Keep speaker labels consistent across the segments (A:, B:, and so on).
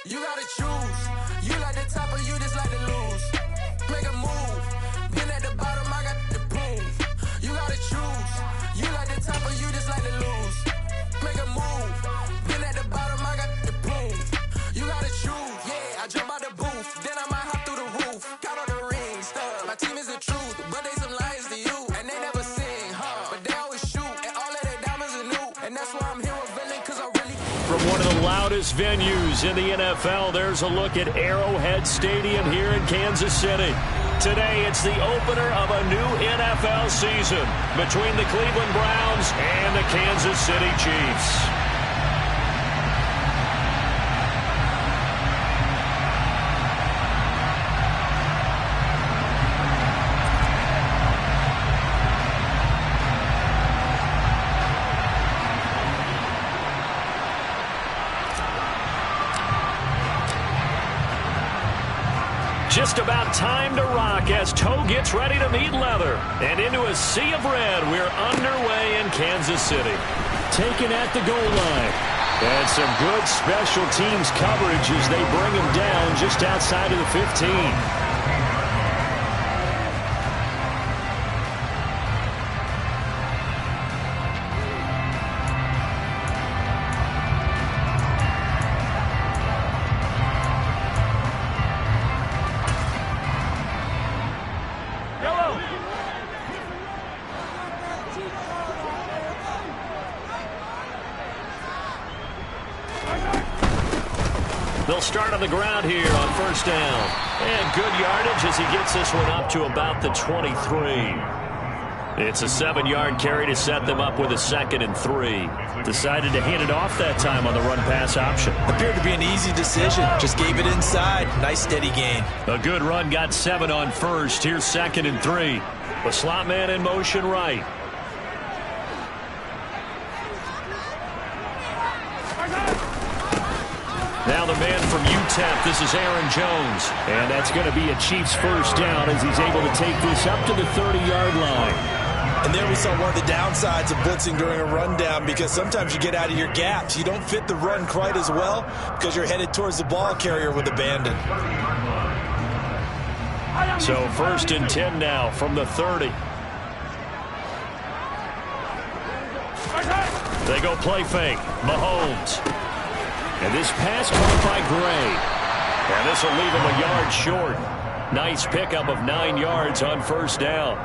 A: You gotta choose. You like the top or you just like to lose. Make a move. Been at the bottom, I got the prove. You gotta choose. You like the top or you just like to lose. Make a move. Been at the bottom, I got the prove. You gotta choose. Yeah, I jump out the booth. Then I might hop through the roof. Got on the ring stuff. My team is the truth, but they some liars to you. And they never sing, but they always shoot. And all of their diamonds are new. And that's why I'm here revealing, cause I really...
B: From one of the loudest venues in the NFL, there's a look at Arrowhead Stadium here in Kansas City. Today, it's the opener of a new NFL season between the Cleveland Browns and the Kansas City Chiefs. Just about time to rock as toe gets ready to meet leather. And into a sea of red, we're underway in Kansas City. Taken at the goal line. And some good special teams coverage as they bring him down just outside of the 15. They'll start on the ground here on first down. And good yardage as he gets this one up to about the 23. It's a 7-yard carry to set them up with a 2nd and 3. Decided to hand it off that time on the run-pass option.
C: Appeared to be an easy decision. Just gave it inside. Nice steady gain.
B: A good run got 7 on first. Here's 2nd and 3. The slot man in motion right. Now the man from UTEP, this is Aaron Jones. And that's going to be a Chiefs first down as he's able to take this up to the 30-yard line.
C: And there we saw one of the downsides of blitzing during a rundown, because sometimes you get out of your gaps. You don't fit the run quite as well because you're headed towards the ball carrier with abandon.
B: So 1st and 10 now from the 30. They go play fake. Mahomes. And this pass caught by Gray. And this will leave him a yard short. Nice pickup of 9 yards on first down.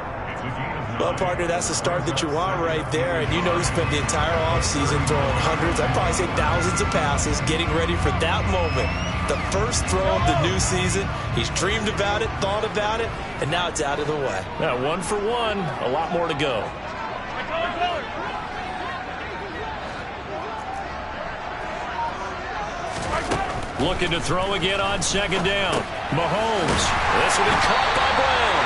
C: Well, partner, that's the start that you want right there. And you know he spent the entire offseason throwing hundreds, I'd probably say thousands of passes, getting ready for that moment. The first throw of the new season. He's dreamed about it, thought about it, and now it's out of the way.
B: Now 1 for 1, a lot more to go. Looking to throw again on 2nd down. Mahomes. This will be caught by Brown.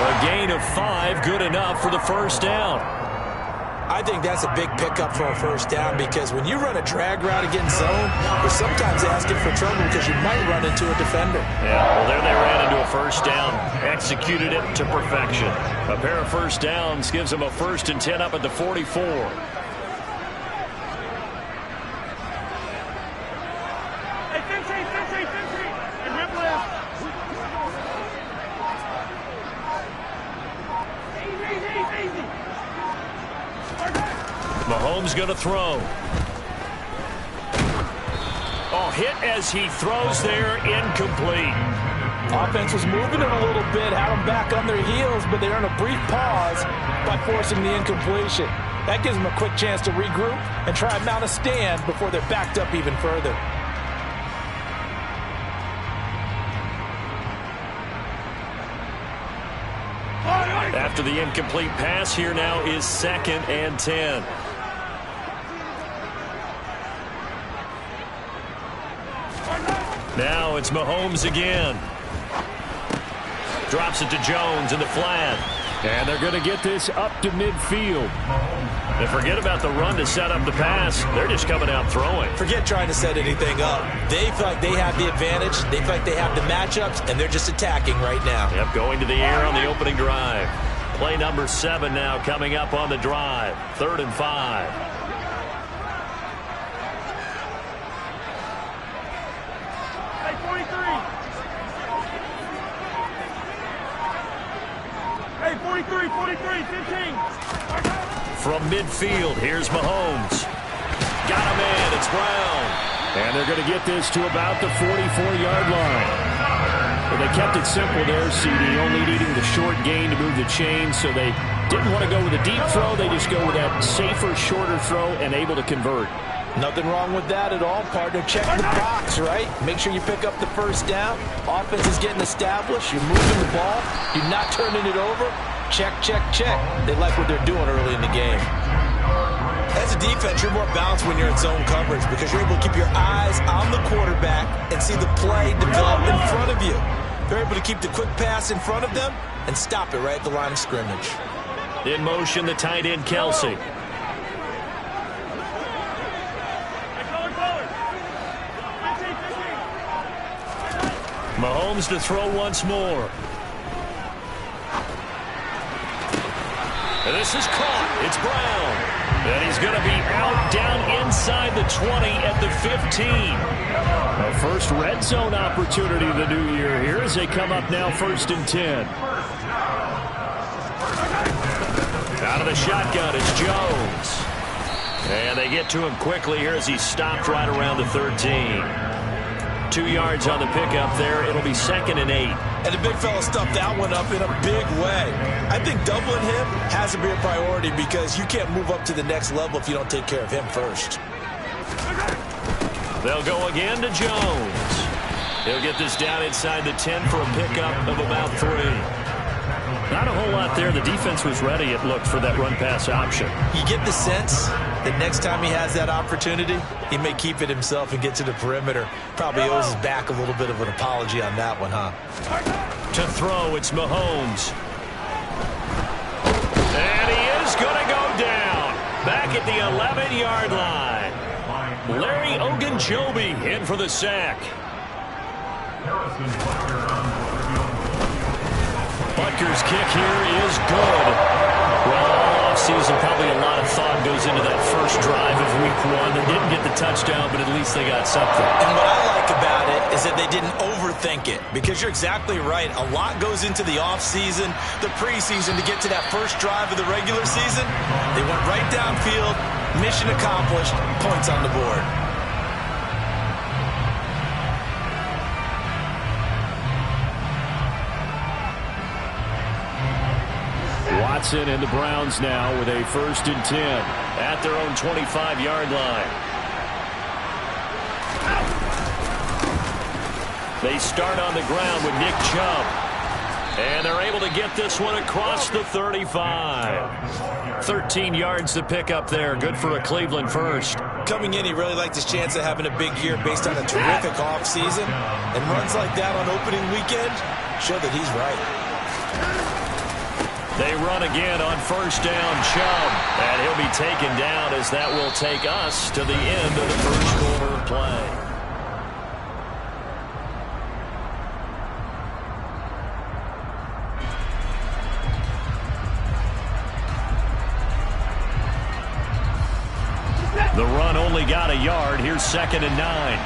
B: A gain of 5, good enough for the first down.
C: I think that's a big pickup for a first down, because when you run a drag route against zone, you're sometimes asking for trouble because you might run into a defender.
B: Yeah, well, there they ran into a first down. Executed it to perfection. A pair of first downs gives them a 1st and 10 up at the 44. Mahomes going to throw. Oh, hit as he throws there, incomplete.
D: Offense was moving it a little bit, had them back on their heels, but they're in a brief pause by forcing the incompletion. That gives them a quick chance to regroup and try and mount a stand before they're backed up even further.
B: After the incomplete pass, here now is 2nd and 10. Now it's Mahomes again. Drops it to Jones in the flat. And they're going to get this up to midfield. And forget about the run to set up the pass. They're just coming out throwing.
C: Forget trying to set anything up. They feel like they have the advantage. They feel like they have the matchups, and they're just attacking right now.
B: Yep, going to the air on the opening drive. Play number 7 now coming up on the drive. 3rd and 5.
E: 43, 15.
B: From midfield, here's Mahomes. Got a man, it's Brown. And they're going to get this to about the 44-yard line. But they kept it simple there, CD, only needing the short gain to move the chain, so they didn't want to go with a deep throw. They just go with that safer, shorter throw and able to convert.
D: Nothing wrong with that at all, partner. Check the box, right? Make sure you pick up the first down. Offense is getting established. You're moving the ball. You're not turning it over. Check, check, check. They like what they're doing early in the game.
C: As a defense, you're more balanced when you're in zone coverage because you're able to keep your eyes on the quarterback and see the play develop in front of you. You're able to keep the quick pass in front of them and stop it right at the line of scrimmage.
B: In motion, the tight end, Kelsey. Mahomes to throw once more. And this is caught. It's Brown. And he's going to be out down inside the 20 at the 15. A first red zone opportunity of the new year here as they come up now 1st and 10. Out of the shotgun, it's Jones. And they get to him quickly here as he's stopped right around the 13. 2 yards on the pickup there. It'll be 2nd and 8.
C: And the big fella stuffed that one up in a big way. I think doubling him has to be a priority because you can't move up to the next level if you don't take care of him first.
B: They'll go again to Jones. He'll get this down inside the 10 for a pickup of about 3. Not a whole lot there. The defense was ready, it looked, for that run-pass option.
C: You get the sense that next time he has that opportunity, he may keep it himself and get to the perimeter. Probably owes his back a little bit of an apology on that one, huh?
B: To throw, it's Mahomes. And he is going to go down. Back at the 11-yard line. Larry Ogunjobi in for the sack. Butker's kick here is good. Well, all offseason, probably a lot of thought goes into that first drive of week 1. They didn't get the touchdown, but at least they got something.
C: And what I like about it is that they didn't overthink it, because you're exactly right. A lot goes into the offseason, the preseason to get to that first drive of the regular season. They went right downfield, mission accomplished, points on the board.
B: Watson and the Browns now with a 1st and 10 at their own 25-yard line. They start on the ground with Nick Chubb. And they're able to get this one across the 35. 13 yards to pick up there. Good for a Cleveland first.
C: Coming in, he really liked his chance of having a big year based on a terrific offseason. And runs like that on opening weekend show that he's right.
B: They run again on 1st down, Chubb. And he'll be taken down as that will take us to the end of the first quarter of play. The run only got a yard. Here's 2nd and 9.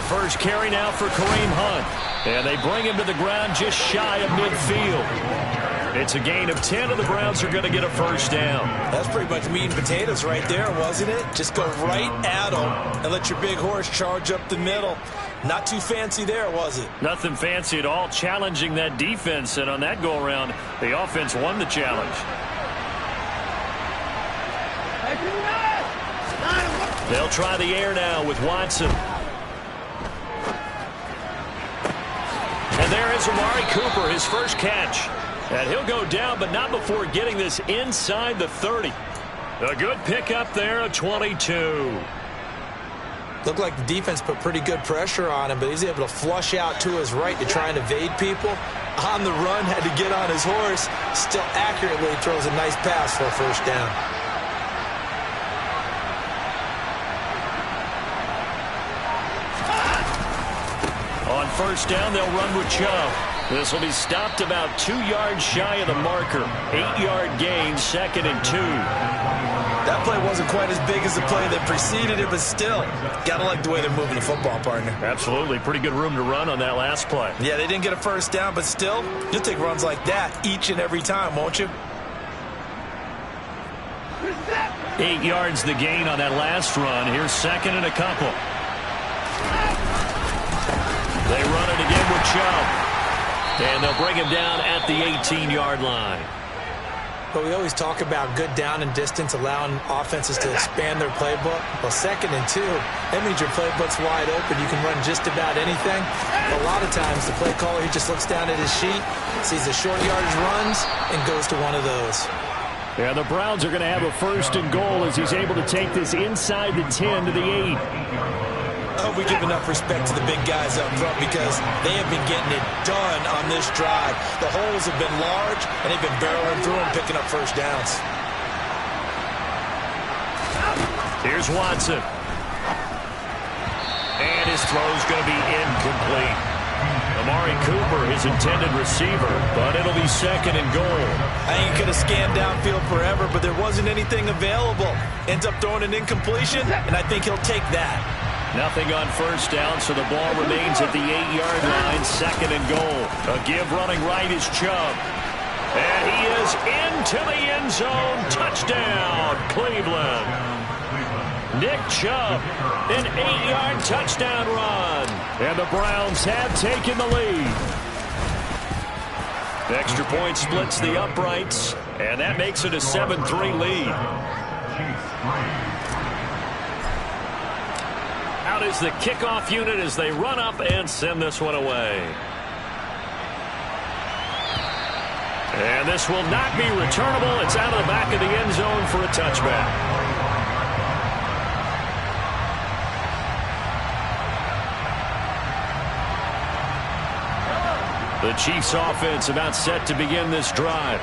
B: First carry now for Kareem Hunt. And they bring him to the ground just shy of midfield. It's a gain of 10, and the Browns are going to get a 1st down.
C: That's pretty much meat and potatoes right there, wasn't it? Just go right at them and let your big horse charge up the middle. Not too fancy there, was it?
B: Nothing fancy at all. Challenging that defense, and on that go-around, the offense won the challenge. They'll try the air now with Watson. And there is Amari Cooper, his first catch. And he'll go down, but not before getting this inside the 30. A good pickup there, a 22.
C: Looked like the defense put pretty good pressure on him, but he's able to flush out to his right to try and evade people. On the run, had to get on his horse. Still accurately throws a nice pass for a 1st down.
B: On 1st down, they'll run with Chubb. This will be stopped about 2 yards shy of the marker. 8-yard gain, 2nd and 2.
C: That play wasn't quite as big as the play that preceded it, but still, got to like the way they're moving the football, partner.
B: Absolutely. Pretty good room to run on that last play.
C: Yeah, they didn't get a first down, but still, you'll take runs like that each and every time, won't you?
B: 8 yards the gain on that last run. Here's 2nd and a couple. They run it again with Chubb. And they'll bring him down at the 18-yard line.
E: But we always talk about good down and distance, allowing offenses to expand their playbook. Well, 2nd and 2, that means your playbook's wide open. You can run just about anything. A lot of times, the play caller, he just looks down at his sheet, sees the short yardage runs, and goes to one of those.
B: Yeah, the Browns are going to have a 1st and goal as he's able to take this inside the 10 to the 8.
C: I hope we give enough respect to the big guys up front because they have been getting it done on this drive. The holes have been large, and they've been barreling through and picking up first downs.
B: Here's Watson. And his throw's going to be incomplete. Amari Cooper, his intended receiver, but it'll be 2nd and goal.
C: I think he could have scanned downfield forever, but there wasn't anything available. Ends up throwing an incompletion, and I think he'll take that.
B: Nothing on first down, so the ball remains at the 8-yard line, 2nd and goal. A give running right is Chubb. And he is into the end zone. Touchdown, Cleveland. Nick Chubb, an 8-yard touchdown run. And the Browns have taken the lead. The extra point splits the uprights, and that makes it a 7-3 lead. Out is the kickoff unit as they run up and send this one away. And this will not be returnable. It's out of the back of the end zone for a touchback. The Chiefs offense about set to begin this drive.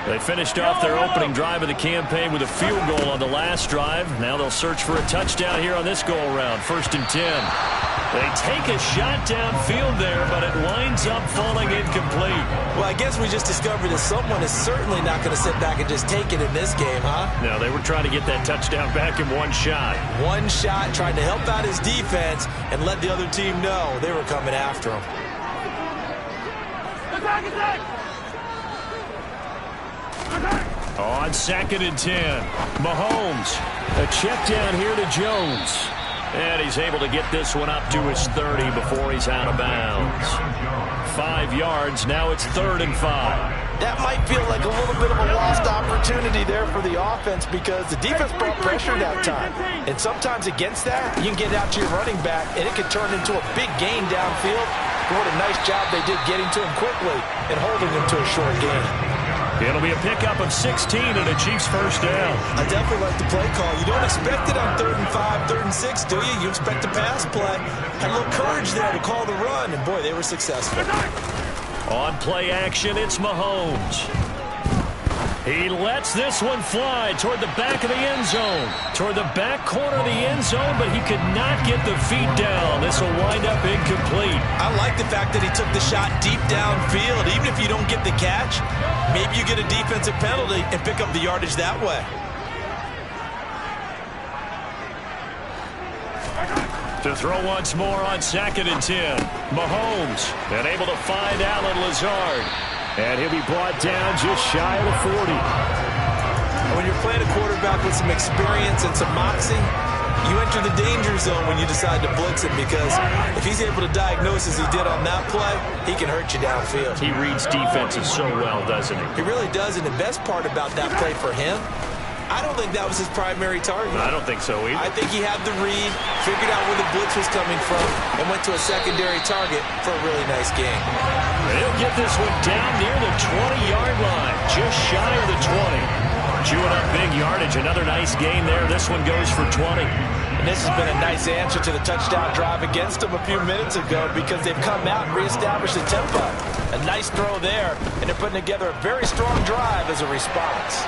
B: They finished off their opening drive of the campaign with a field goal on the last drive. Now they'll search for a touchdown here on this go-around. 1st and 10. They take a shot downfield there, but it winds up falling incomplete.
C: Well, I guess we just discovered that someone is certainly not going to sit back and just take it in this game, huh?
B: No, they were trying to get that touchdown back in one shot.
C: One shot, trying to help out his defense and let the other team know they were coming after him.
B: On 2nd and 10, Mahomes. A check down here to Jones. And he's able to get this one up to his 30 before he's out of bounds. 5 yards, now it's 3rd and 5.
D: That might feel like a little bit of a lost opportunity there for the offense because the defense brought pressure that time. And sometimes against that, you can get out to your running back, and it can turn into a big gain downfield. But what a nice job they did getting to him quickly and holding him to a short gain.
B: It'll be a pickup of 16 and a Chiefs 1st down.
C: I definitely like the play call. You don't expect it on 3rd and 5, 3rd and 6, do you? You expect a pass play. Had a little courage there to call the run, and boy, they were successful.
B: On play action, it's Mahomes. He lets this one fly toward the back of the end zone. Toward the back corner of the end zone, but he could not get the feet down. This will wind up incomplete.
C: I like the fact that he took the shot deep downfield. Even if you don't get the catch, maybe you get a defensive penalty and pick up the yardage that way.
B: To throw once more on 2nd and 10. Mahomes, and able to find Allen Lazard. And he'll be brought down just shy of the 40.
C: When you're playing a quarterback with some experience and some moxie, you enter the danger zone when you decide to blitz him because if he's able to diagnose as he did on that play, he can hurt you downfield.
B: He reads defenses so well, doesn't he?
C: He really does, and the best part about that play for him, I don't think that was his primary target.
B: I don't think so either.
C: I think he had the read, figured out where the blitz was coming from, and went to a secondary target for a really nice game.
B: He'll get this one down near the 20-yard line, just shy of the 20. Chewing up big yardage, another nice gain there. This one goes for 20.
D: And this has been a nice answer to the touchdown drive against them a few minutes ago because they've come out and reestablished the tempo. A nice throw there, and they're putting together a very strong drive as a response.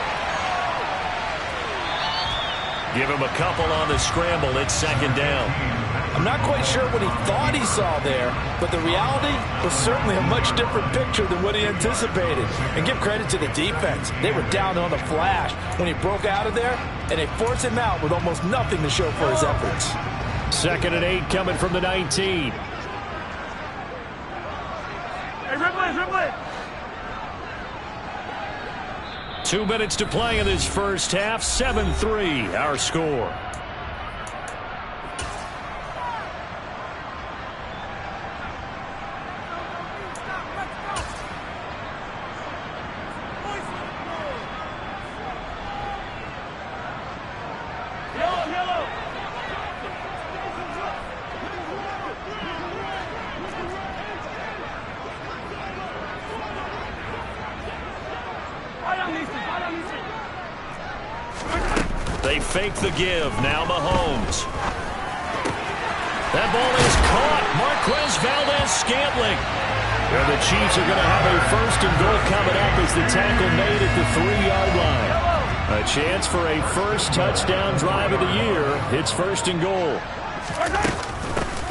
B: Give him a couple on the scramble. It's 2nd down.
D: I'm not quite sure what he thought he saw there, but the reality was certainly a much different picture than what he anticipated. And give credit to the defense. They were down on the flash when he broke out of there, and they forced him out with almost nothing to show for his efforts.
B: 2nd and 8 coming from the 19.
F: Hey, Ripley!
B: 2 minutes to play in this first half. 7-3, our score. They fake the give. Now Mahomes. That ball is caught. Marquez Valdes-Scantling. And the Chiefs are going to have a 1st and goal coming up as the tackle made at the 3-yard line. A chance for a first touchdown drive of the year. It's 1st and goal.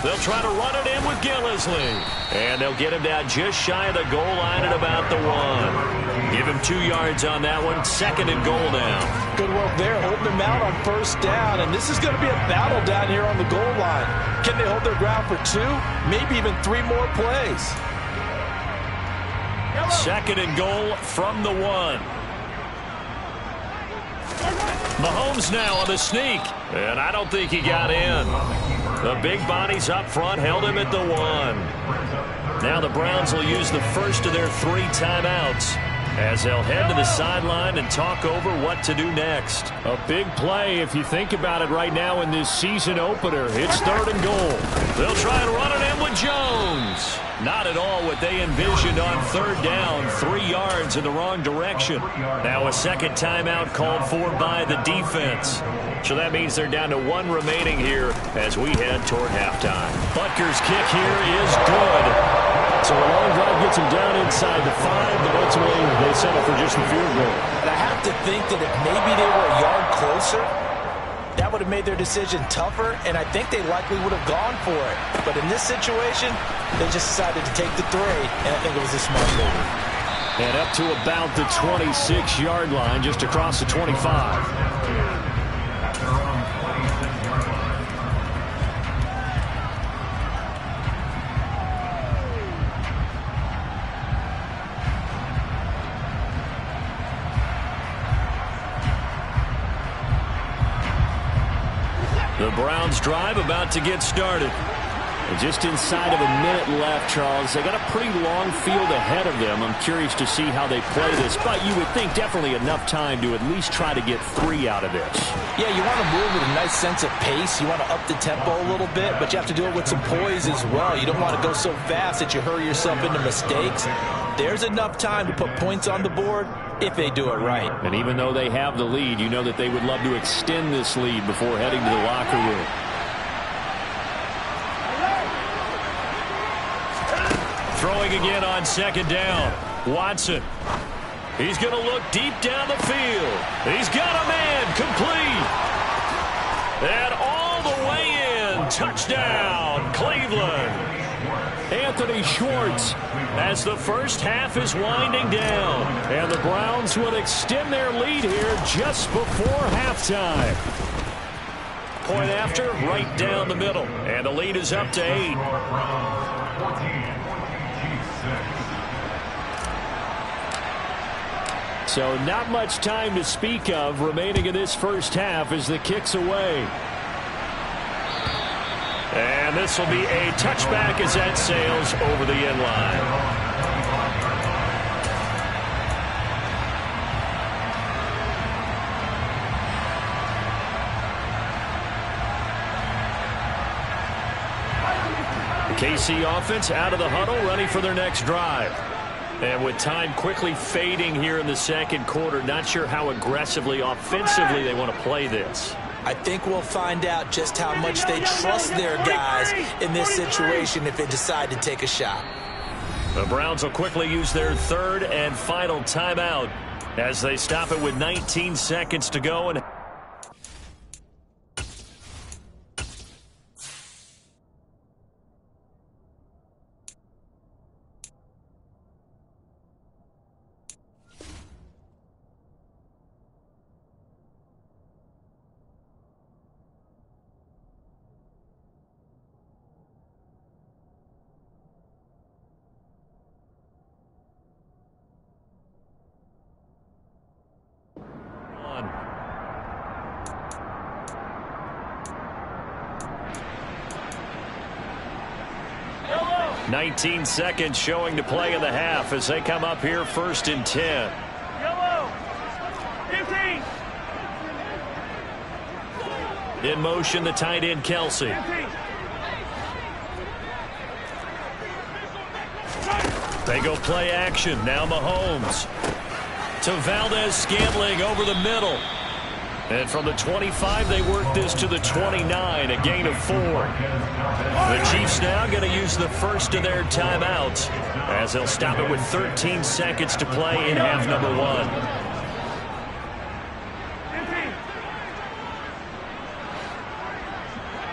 B: They'll try to run it in with Gillislee. And they'll get him down just shy of the goal line at about the 1. Give him 2 yards on that one. 2nd and goal now.
D: Good work there, holding him out on 1st down. And this is going to be a battle down here on the goal line. Can they hold their ground for 2? Maybe even 3 more plays.
B: 2nd and goal from the 1. Mahomes now on the sneak. And I don't think he got in. The big bodies up front held him at the 1. Now the Browns will use the first of their 3 timeouts as they'll head to the sideline and talk over what to do next. A big play if you think about it right now in this season opener. It's 3rd and goal. They'll try and run it in with Jones. Not at all what they envisioned on 3rd down. 3 yards in the wrong direction. Now a 2nd timeout called for by the defense. So that means they're down to 1 remaining here as we head toward halftime. Butker's kick here is good. So a long drive gets him down inside the 5, but ultimately they settle for just the field goal.
D: And I have to think that if maybe they were a yard closer, that would have made their decision tougher, and I think they likely would have gone for it. But in this situation, they just decided to take the 3, and I think it was a smart move.
B: And up to about the 26-yard line, just across the 25. The Browns drive about to get started. And just inside of a minute left, Charles. They got a pretty long field ahead of them. I'm curious to see how they play this, but you would think definitely enough time to at least try to get 3 out of this.
D: Yeah, you want to move with a nice sense of pace. You want to up the tempo a little bit, but you have to do it with some poise as well. You don't want to go so fast that you hurry yourself into mistakes. There's enough time to put points on the board if they do it right.
B: And even though they have the lead, you know that they would love to extend this lead before heading to the locker room. Throwing again on 2nd down. Watson. He's going to look deep down the field. He's got a man complete. And all the way in. Touchdown, Cleveland. Anthony Schwartz as the first half is winding down. And the Browns will extend their lead here just before halftime. Point after, right down the middle. And the lead is up to 8. So not much time to speak of remaining in this first half as the kick's away. And this will be a touchback as that sails over the end line. The KC offense out of the huddle, ready for their next drive. And with time quickly fading here in the 2nd quarter, not sure how aggressively, offensively they want to play this.
D: I think we'll find out just how much they trust their guys in this situation if they decide to take a shot.
B: The Browns will quickly use their 3rd and final timeout as they stop it with 19 seconds to go. And 19 seconds showing to play in the half as they come up here 1st and 10.
F: Yellow. 15.
B: In motion, the tight end, Kelsey.
F: 15.
B: They go play action. Now Mahomes. To Valdez-Scantling over the middle. And from the 25, they work this to the 29, a gain of 4. The Chiefs now going to use the first of their timeouts as they'll stop it with 13 seconds to play in half number 1.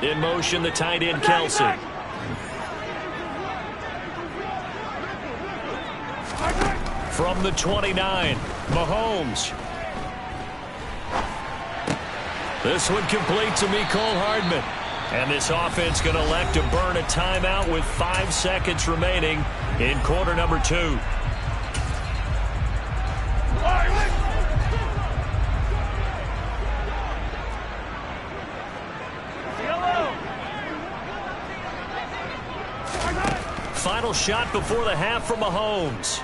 F: 15.
B: In motion, the tight end, Kelsey. From the 29, Mahomes. This one complete to Mecole Hardman. And this offense going to elect to burn a timeout with 5 seconds remaining in quarter number 2. Final shot before the half for Mahomes.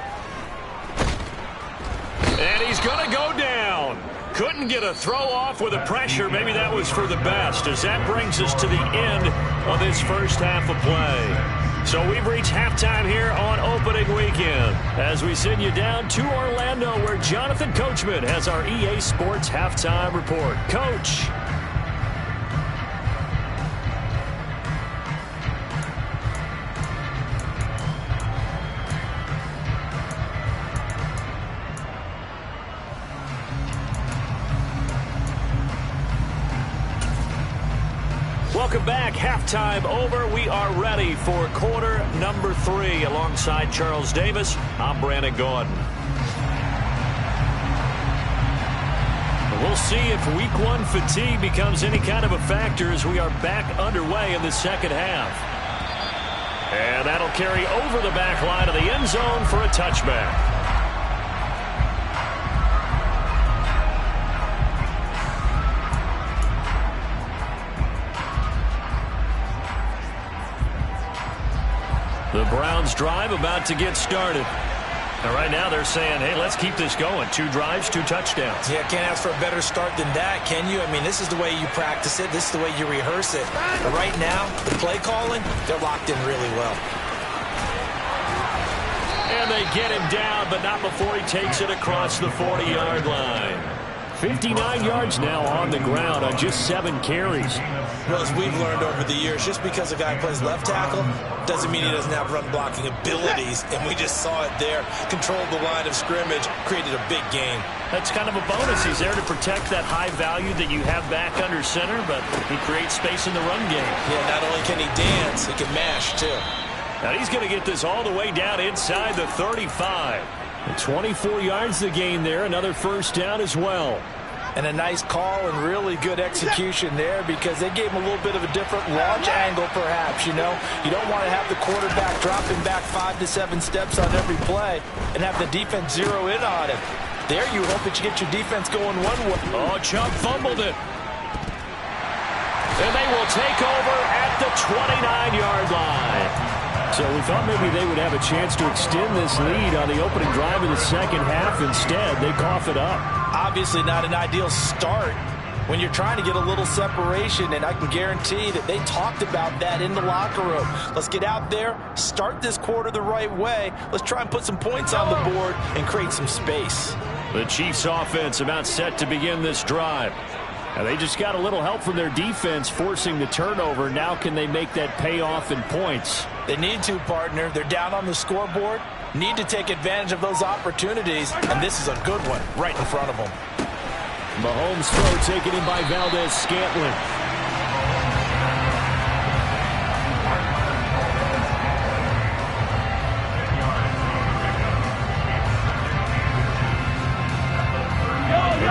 B: And he's going to go down. Couldn't get a throw off with the pressure. Maybe that was for the best, as that brings us to the end of this first half of play. So we've reached halftime here on opening weekend as we send you down to Orlando, where Jonathan Coachman has our EA Sports halftime report. Coach. Welcome back. Halftime over. We are ready for quarter number 3. Alongside Charles Davis, I'm Brandon Gaudin. We'll see if week 1 fatigue becomes any kind of a factor as we are back underway in the second half. And that'll carry over the back line of the end zone for a touchback. The Browns drive about to get started. And right now they're saying, hey, let's keep this going. 2 drives, 2 touchdowns.
E: Yeah, can't ask for a better start than that, can you? I mean, this is the way you practice it. This is the way you rehearse it. But right now, the play calling, they're locked in really well.
B: And they get him down, but not before he takes it across the 40-yard line. 59 yards now on the ground on just 7 carries.
E: Well, as we've learned over the years, just because a guy plays left tackle doesn't mean he doesn't have run-blocking abilities, and we just saw it there. Controlled the line of scrimmage, created a big game.
B: That's kind of a bonus. He's there to protect that high value that you have back under center, but he creates space in the run game.
E: Yeah, not only can he dance, he can mash, too.
B: Now he's going to get this all the way down inside the 35. 24 yards the gain there, another first down as well.
D: And a nice call and really good execution there, because they gave him a little bit of a different launch angle perhaps, you know. You don't want to have the quarterback dropping back 5 to 7 steps on every play and have the defense zero in on him. There you hope that you get your defense going one way.
B: Oh, Chubb fumbled it. And they will take over at the 29-yard line. So we thought maybe they would have a chance to extend this lead on the opening drive of the second half. Instead, they cough it up.
D: Obviously not an ideal start when you're trying to get a little separation, and I can guarantee that they talked about that in the locker room. Let's get out there, start this quarter the right way. Let's try and put some points on the board and create some space.
B: The Chiefs offense about set to begin this drive. And they just got a little help from their defense forcing the turnover. Now can they make that pay off in points?
D: They need to, partner. They're down on the scoreboard. Need to take advantage of those opportunities, and this is a good one right in front of them.
B: Mahomes' throw taken in by Valdez-Scantling.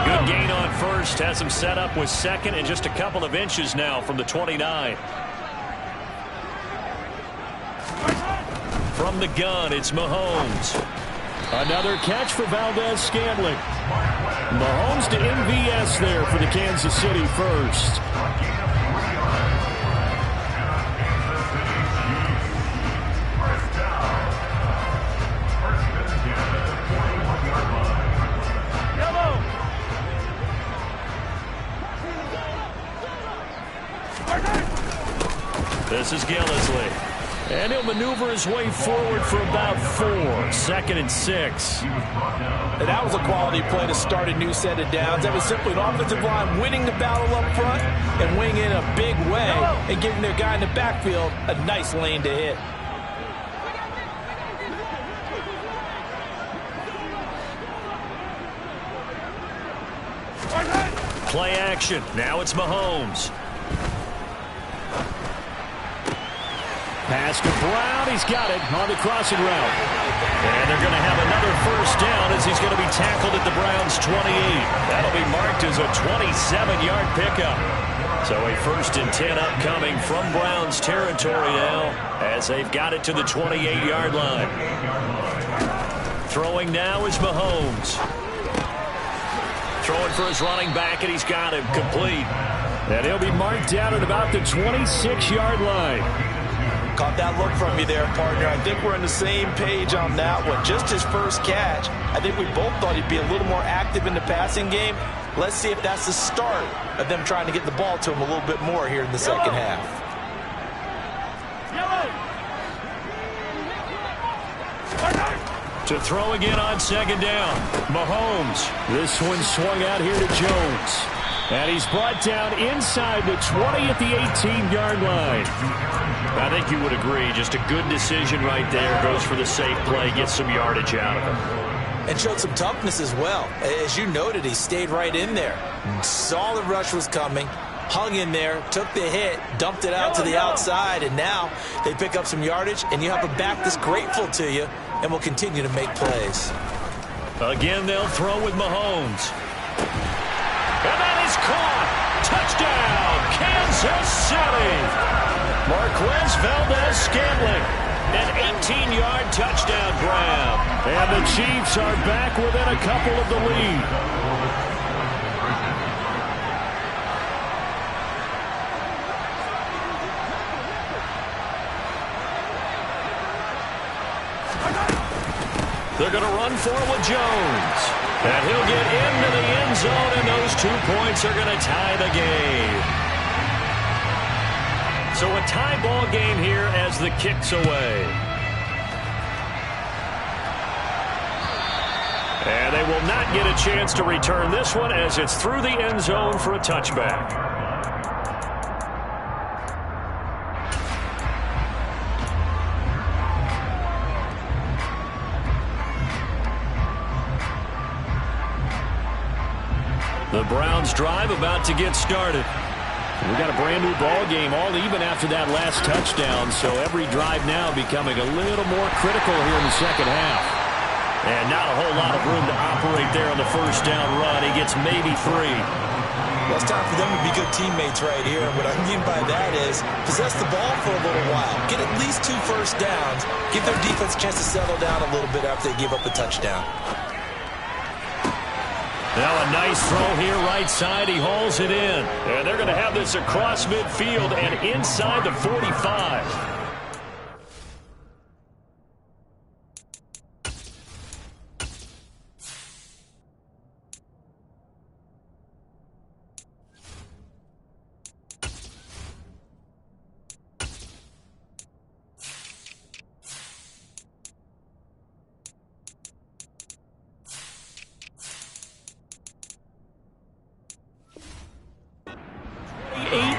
B: Good gain on first, has him set up with second and just a couple of inches now from the 29. From the gun, it's Mahomes. Another catch for Valdez-Scantling. Mahomes to MVS there for the Kansas City first. This is Gillislee. And he'll maneuver his way forward for about 4. 2nd and 6.
D: And that was a quality play to start a new set of downs. That was simply an offensive line winning the battle up front and winning in a big way and giving their guy in the backfield a nice lane to hit.
B: Play action. Now it's Mahomes. Pass to Brown. He's got it on the crossing route. And they're going to have another first down as he's going to be tackled at the Browns' 28. That'll be marked as a 27-yard pickup. So a 1st and 10 upcoming from Browns territory now as they've got it to the 28-yard line. Throwing now is Mahomes. Throwing for his running back, and he's got him complete. And he'll be marked down at about the 26-yard line.
E: Caught that look from you there, partner. I think we're on the same page on that one. Just his first catch. I think we both thought he'd be a little more active in the passing game. Let's see if that's the start of them trying to get the ball to him a little bit more here in the second half.
B: To throw again on 2nd down. Mahomes. This one swung out here to Jones. And he's brought down inside the 20 at the 18-yard line. I think you would agree. Just a good decision right there. Goes for the safe play. Gets some yardage out of it.
E: And showed some toughness as well. As you noted, he stayed right in there. Saw the rush was coming. Hung in there. Took the hit. Dumped it out to the outside. And now they pick up some yardage. And you have a back that's grateful to you and will continue to make plays.
B: Again, they'll throw with Mahomes. And that is caught. Touchdown, Kansas City. Marquez Valdez-Scantling, an 18-yard touchdown grab. And the Chiefs are back within a couple of the lead. They're going to run for it with Jones. And he'll get into the end zone, and those 2 points are going to tie the game. So a tie ball game here as the kick's away. And they will not get a chance to return this one as it's through the end zone for a touchback. The Browns drive about to get started. We got a brand new ball game, all even after that last touchdown. So every drive now becoming a little more critical here in the second half. And not a whole lot of room to operate there on the first down run. He gets maybe 3.
E: Well, it's time for them to be good teammates right here. And what I mean by that is possess the ball for a little while. Get at least 2 first downs. Give their defense a chance to settle down a little bit after they give up a touchdown.
B: Now a nice throw here right side. He hauls it in. And they're going to have this across midfield and inside the 45.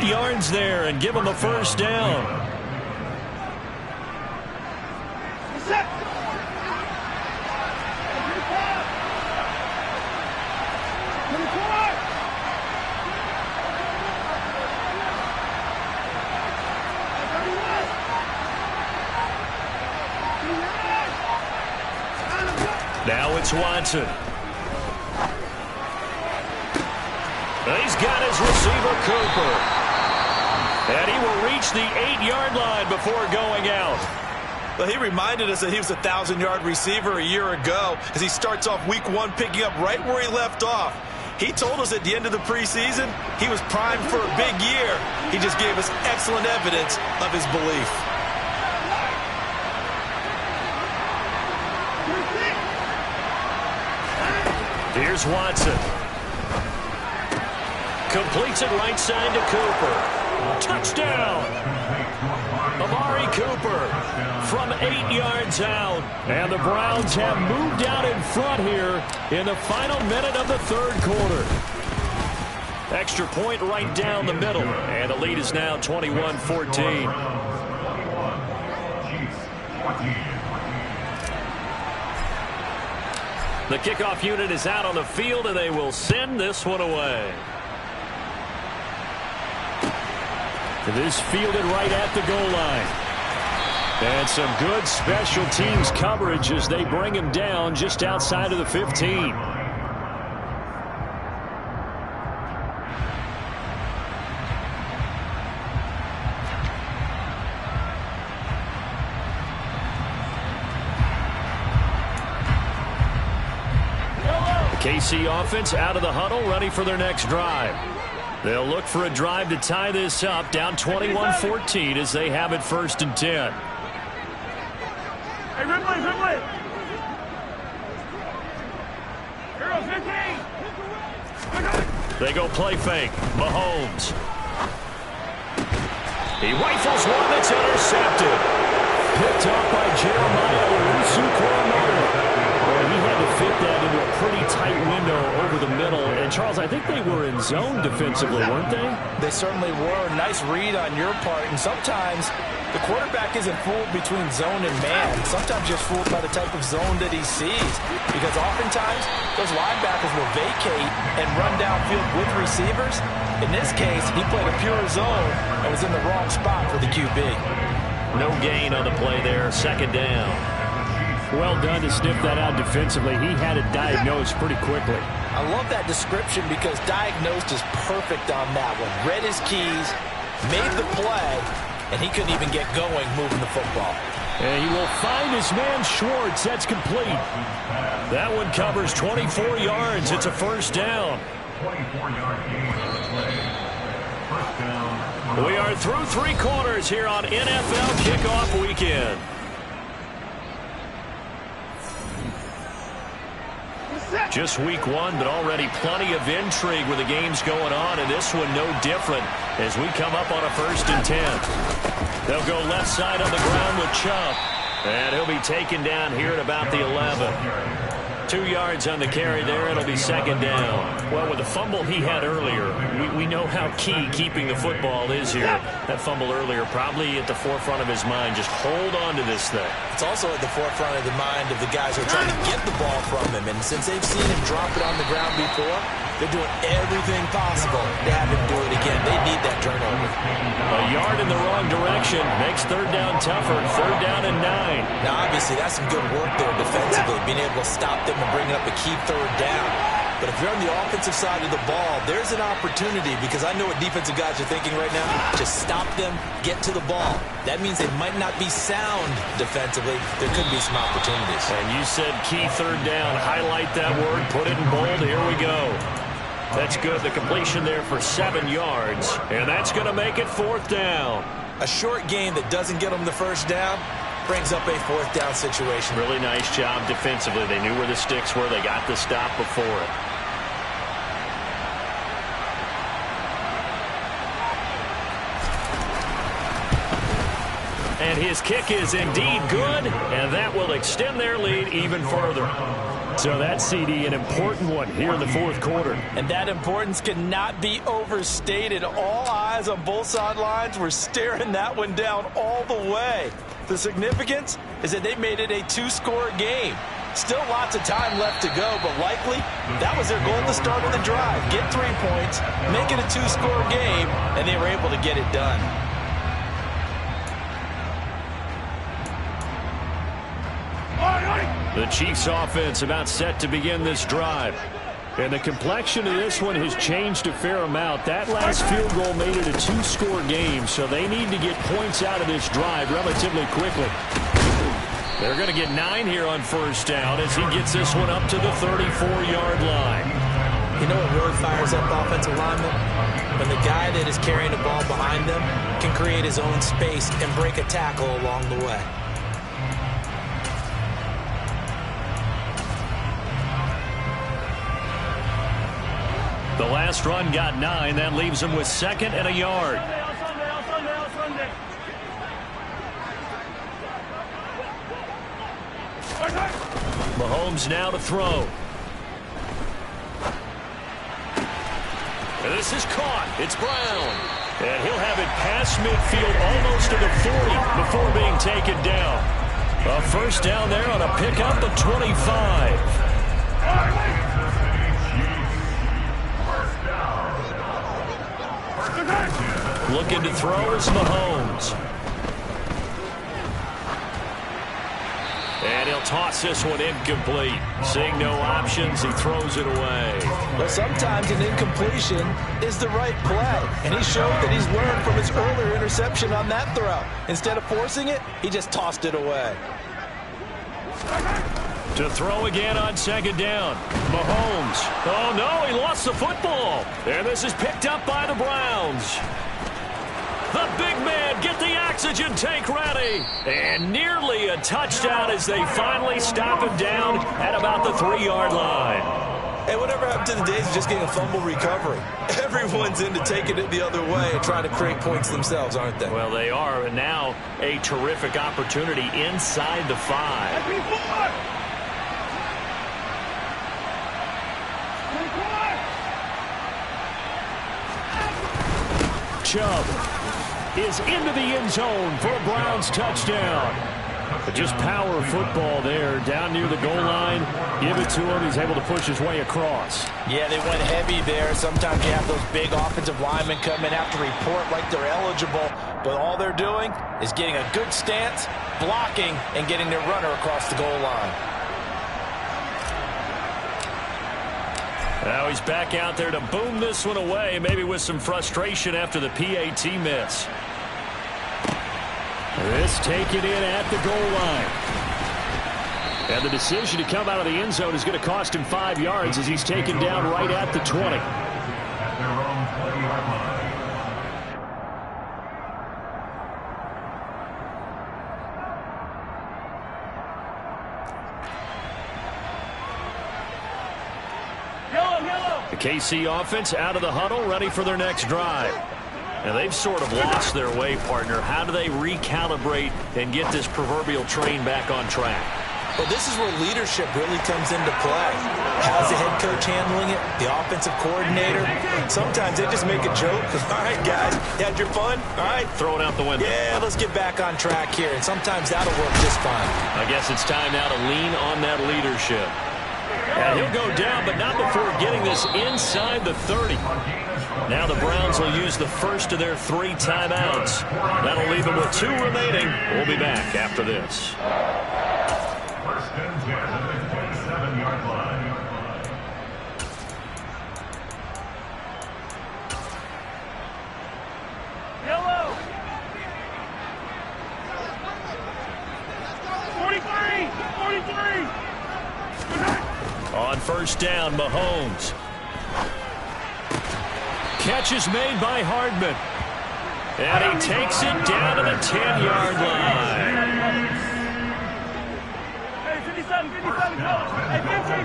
B: Yards there and give them a first down. Now it's Watson. He's got his receiver, Cooper. And he will reach the 8-yard line before going out.
E: Well, he reminded us that he was a 1,000-yard receiver a year ago as he starts off week 1 picking up right where he left off. He told us at the end of the preseason he was primed for a big year. He just gave us excellent evidence of his belief.
B: Here's Watson. Completes it right side to Cooper. Touchdown! Amari Cooper from 8 yards out. And the Browns have moved out in front here in the final minute of the third quarter. Extra point right down the middle. And the lead is now 21-14. The kickoff unit is out on the field, and they will send this one away. This fielded right at the goal line. And some good special teams coverage as they bring him down just outside of the 15. KC offense out of the huddle, ready for their next drive. They'll look for a drive to tie this up, down 21-14 as they have it 1st and 10.
F: Hey, good play. Girl, 15.
B: They go play fake. Mahomes. He rifles one that's intercepted. Picked off by Jeremiah Owusu-Koramoah. He had to fit that into a pretty tight window over the middle. And, Charles, I think they were in zone defensively, weren't they?
D: They certainly were. Nice read on your part. And sometimes the quarterback isn't fooled between zone and man. Sometimes just fooled by the type of zone that he sees. Because oftentimes those linebackers will vacate and run downfield with receivers. In this case, he played a pure zone and was in the wrong spot for the QB.
B: No gain on the play there. 2nd down. Well done to sniff that out defensively. He had it diagnosed pretty quickly.
D: I love that description because diagnosed is perfect on that one. Read his keys, made the play, and he couldn't even get going moving the football.
B: And he will find his man Schwartz. That's complete. That one covers 24 yards. It's a 1st down. We are through 3 quarters here on NFL Kickoff Weekend. Just week 1, but already plenty of intrigue with the games going on, and this one no different as we come up on a 1st and 10. They'll go left side on the ground with Chubb, and he'll be taken down here at about the 11. 2 yards on the carry there. It'll be 2nd down. Well, with the fumble he had earlier, we know how key keeping the football is here. That fumble earlier probably at the forefront of his mind. Just hold on to this thing.
E: It's also at the forefront of the mind of the guys who are trying to get the ball from him. And since they've seen him drop it on the ground before, they're doing everything possible to have him do it again. They need that turnover.
B: A yard in the wrong direction makes 3rd down tougher. 3rd down and 9.
E: Now, obviously, that's some good work there defensively, being able to stop them and bring up a key 3rd down. But if you're on the offensive side of the ball, there's an opportunity, because I know what defensive guys are thinking right now. Just stop them, get to the ball. That means they might not be sound defensively. There could be some opportunities.
B: And you said key 3rd down. Highlight that word. Put it in bold. Here we go. That's good. The completion there for 7 yards. And that's going to make it 4th down.
E: A short game that doesn't get them the 1st down brings up a 4th down situation.
B: Really nice job defensively. They knew where the sticks were. They got the stop before it. And his kick is indeed good, and that will extend their lead even further. So that, CD, an important one here in the 4th quarter.
D: And that importance cannot be overstated. All eyes on both sidelines were staring that one down all the way. The significance is that they made it a 2-score game. Still lots of time left to go, but likely that was their goal at the start of the drive. Get 3 points, make it a 2-score game, and they were able to get it done.
B: The Chiefs offense about set to begin this drive. And the complexion of this one has changed a fair amount. That last field goal made it a 2-score game, so they need to get points out of this drive relatively quickly. They're going to get 9 here on 1st down as he gets this one up to the 34-yard line.
E: You know what really fires up offensive linemen? When the guy that is carrying the ball behind them can create his own space and break a tackle along the way.
B: The last run got 9. That leaves him with 2nd and a yard. Mahomes now to throw. And this is caught. It's Brown. And he'll have it past midfield almost to the 40 before being taken down. A first down there on a pickup of 25. Looking to throw is Mahomes. And he'll toss this one incomplete. Seeing no options, he throws it away.
D: Well, sometimes an incompletion is the right play. And he showed that he's learned from his earlier interception on that throw. Instead of forcing it, he just tossed it away.
B: To throw again on second down. Mahomes. Oh, no, he lost the football. And this is picked up by the Browns. The big man, get the oxygen tank ready. And nearly a touchdown as they finally stop him down at about the 3-yard line.
C: Hey, whatever happened to the days of just getting a fumble recovery? Everyone's into taking it the other way and trying to create points themselves, aren't they?
B: Well, they are. And now a terrific opportunity inside the 5. Chubb is into the end zone for a Browns touchdown. But just power football there down near the goal line. Give it to him. He's able to push his way across.
D: Yeah, they went heavy there. Sometimes you have those big offensive linemen come in, have to report like they're eligible. But all they're doing is getting a good stance, blocking, and getting their runner across the goal line.
B: Now he's back out there to boom this one away, maybe with some frustration after the PAT miss. This taken in at the goal line. And the decision to come out of the end zone is going to cost him 5 yards as he's taken down right at the 20. The KC offense out of the huddle, ready for their next drive. And they've sort of lost their way, partner. How do they recalibrate and get this proverbial train back on track?
E: Well, this is where leadership really comes into play. How's the head coach handling it? The offensive coordinator? Sometimes they just make a joke. All right, guys, you had your fun? All right.
B: Throw it out the window.
E: Yeah, let's get back on track here. And sometimes that'll work just fine.
B: I guess it's time now to lean on that leadership. And he'll go down, but not before getting this inside the 30. Now the Browns will use the first of their 3 timeouts. That'll leave them with 2 remaining. We'll be back after this.
F: First and 10 at the 27-yard line. Yellow. 43.
B: On first down, Mahomes. Catch is made by Hardman. And he takes it down to the 10-yard line.
F: Hey, 57, go. Hey, 15.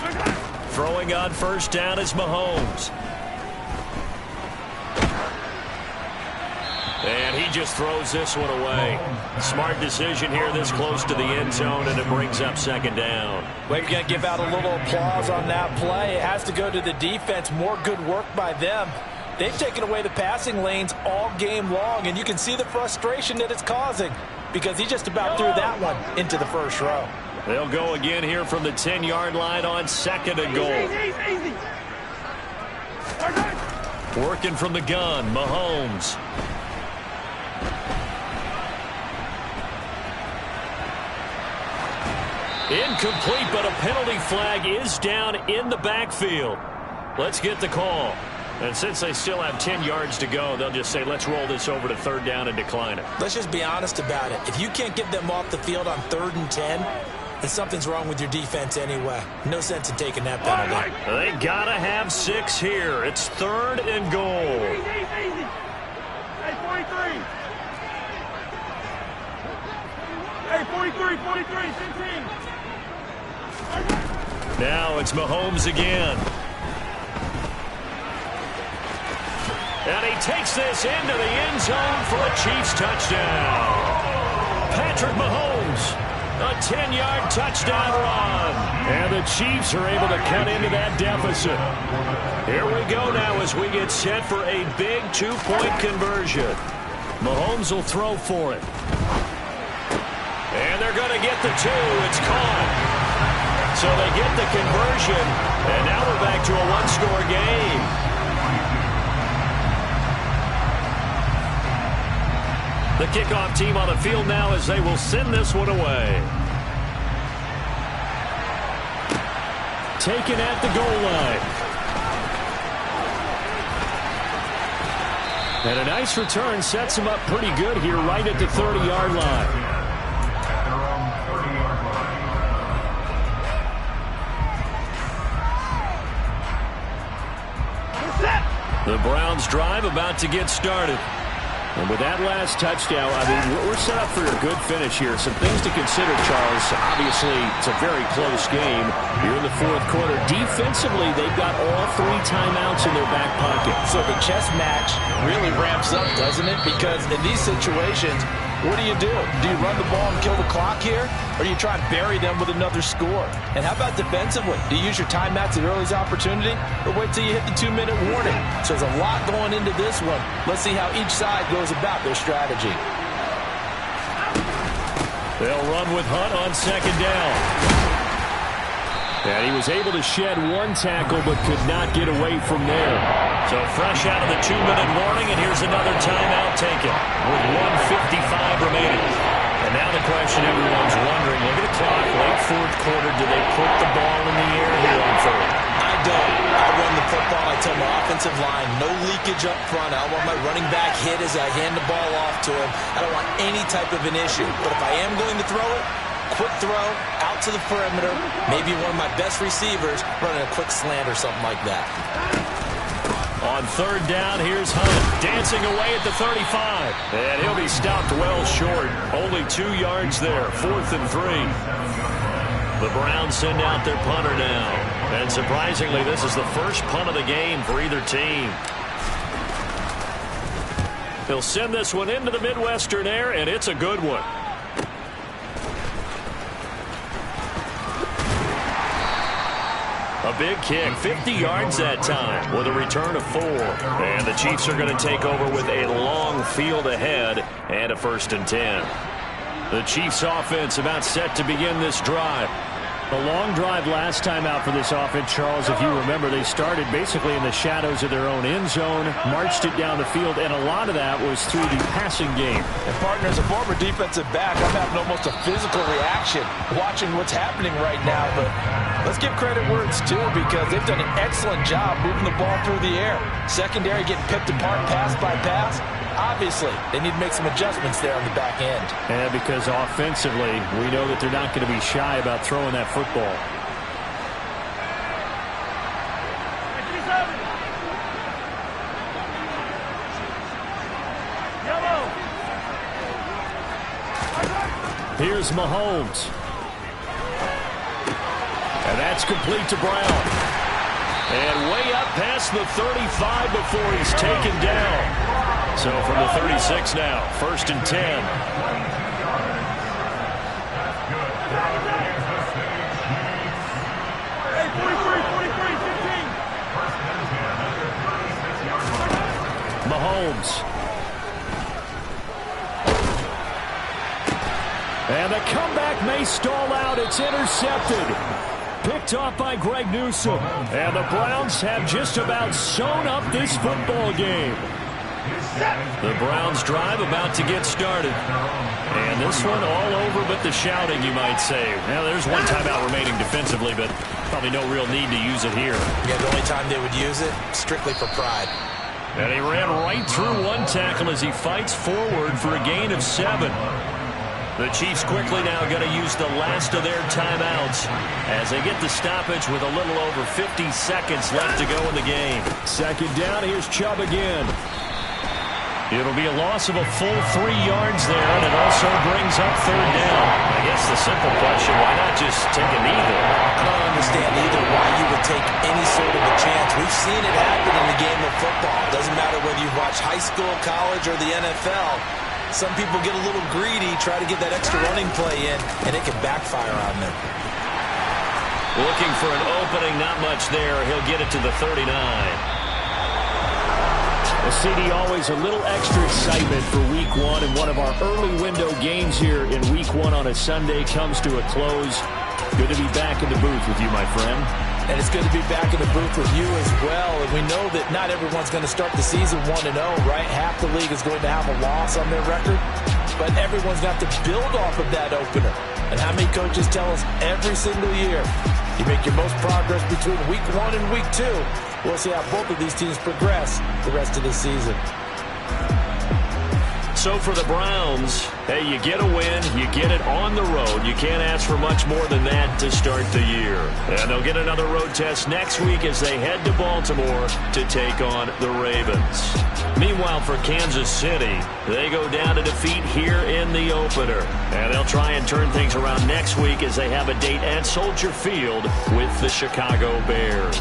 F: Hey,
B: Throwing on first down is Mahomes. And he just throws this one away. Smart decision here this close to the end zone, and it brings up second down.
D: Well, you're going to give out a little applause on that play. It has to go to the defense. More good work by them. They've taken away the passing lanes all game long, and you can see the frustration that it's causing because he just about threw that one into the first row.
B: They'll go again here from the 10-yard line on second and goal.
F: Easy.
B: Working from the gun, Mahomes. Incomplete, but a penalty flag is down in the backfield. Let's get the call. And since they still have 10 yards to go, they'll just say, let's roll this over to third down and decline it.
E: Let's just be honest about it. If you can't get them off the field on 3rd and 10, then something's wrong with your defense anyway. No sense in taking that penalty.
B: They got to have 6 here. It's 3rd and goal.
F: Easy. Hey, 43. Hey, 43, 15.
B: Now it's Mahomes again. And he takes this into the end zone for a Chiefs touchdown. Patrick Mahomes. A 10-yard touchdown run. And the Chiefs are able to cut into that deficit. Here we go now as we get set for a big two-point conversion. Mahomes will throw for it. And they're going to get the two. It's caught. So they get the conversion. And now we're back to a one-score game. The kickoff team on the field now as they will send this one away. Taken at the goal line. And a nice return sets him up pretty good here right at the 30-yard line. The Browns drive about to get started. And with that last touchdown, I mean, we're set up for a good finish here. Some things to consider, Charles. Obviously, it's a very close game. You're in the fourth quarter. Defensively, they've got all 3 timeouts in their back pocket.
D: So the chess match really ramps up, doesn't it? Because in these situations, what do? Do you run the ball and kill the clock here? Or do you try and bury them with another score? And how about defensively? Do you use your timeouts at earliest opportunity? Or wait till you hit the 2-minute warning? So there's a lot going into this one. Let's see how each side goes about their strategy.
B: They'll run with Hunt on second down. And he was able to shed 1 tackle but could not get away from there. So fresh out of the 2-minute warning, and here's another timeout taken with 1:55 remaining. And now the question everyone's wondering, look at the clock, late fourth quarter, do they put the ball in the air here on third?
C: I don't. I run the football. I tell my offensive line, no leakage up front. I don't want my running back hit as I hand the ball off to him. I don't want any type of an issue. But if I am going to throw it, quick throw, out to the perimeter, maybe one of my best receivers running a quick slant or something like that.
B: On third down, here's Hunt, dancing away at the 35. And he'll be stopped well short. Only 2 yards there, 4th and 3. The Browns send out their punter now. And surprisingly, this is the first punt of the game for either team. He'll send this one into the Midwestern air, and it's a good one. A big kick, 50 yards that time with a return of 4. And the Chiefs are going to take over with a long field ahead and a 1st and 10. The Chiefs offense about set to begin this drive.
G: A long drive last time out for this offense, Charles. If you remember, they started basically in the shadows of their own end zone, marched it down the field, and a lot of that was through the passing game.
D: And partner, as a former defensive back, I'm having almost a physical reaction watching what's happening right now. But let's give credit where it's due, because they've done an excellent job moving the ball through the air. Secondary getting picked apart pass by pass. Obviously, they need to make some adjustments there on the back end.
G: And because offensively, we know that they're not going to be shy about throwing that football.
B: Here's Mahomes. And that's complete to Brown. And way up past the 35 before he's taken down. So from the 36 now, 1st and 10. Mahomes. And the comeback may stall out. It's intercepted. Picked off by Greg Newsome. And the Browns have just about sewn up this football game. The Browns drive about to get started. And this one all over but the shouting, you might say. Now, there's 1 timeout remaining defensively, but probably no real need to use it here.
C: Yeah, the only time they would use it, strictly for pride.
B: And he ran right through 1 tackle as he fights forward for a gain of 7. The Chiefs quickly now going to use the last of their timeouts as they get the stoppage with a little over 50 seconds left to go in the game. Second down, here's Chubb again. It'll be a loss of a full 3 yards there, and it also brings up third down. I guess the simple question, why not just take a knee there?
C: I don't understand either why you would take any sort of a chance. We've seen it happen in the game of football. It doesn't matter whether you've watched high school, college, or the NFL.
E: Some people get a little greedy, try to get that extra running play in, and it can backfire on them.
B: Looking for an opening, not much there. He'll get it to the 39.
G: CD, always a little extra excitement for Week 1, and one of our early window games here in Week 1 on a Sunday comes to a close. Good to be back in the booth with you, my friend.
E: And it's good to be back in the booth with you as well. And we know that not everyone's going to start the season 1-0, right? Half the league is going to have a loss on their record. But everyone's got to build off of that opener. And how many coaches tell us every single year, you make your most progress between Week 1 and Week 2. We'll see how both of these teams progress the rest of the season.
B: So for the Browns, hey, you get a win, you get it on the road. You can't ask for much more than that to start the year. And they'll get another road test next week as they head to Baltimore to take on the Ravens. Meanwhile, for Kansas City, they go down to defeat here in the opener. And they'll try and turn things around next week as they have a date at Soldier Field with the Chicago Bears.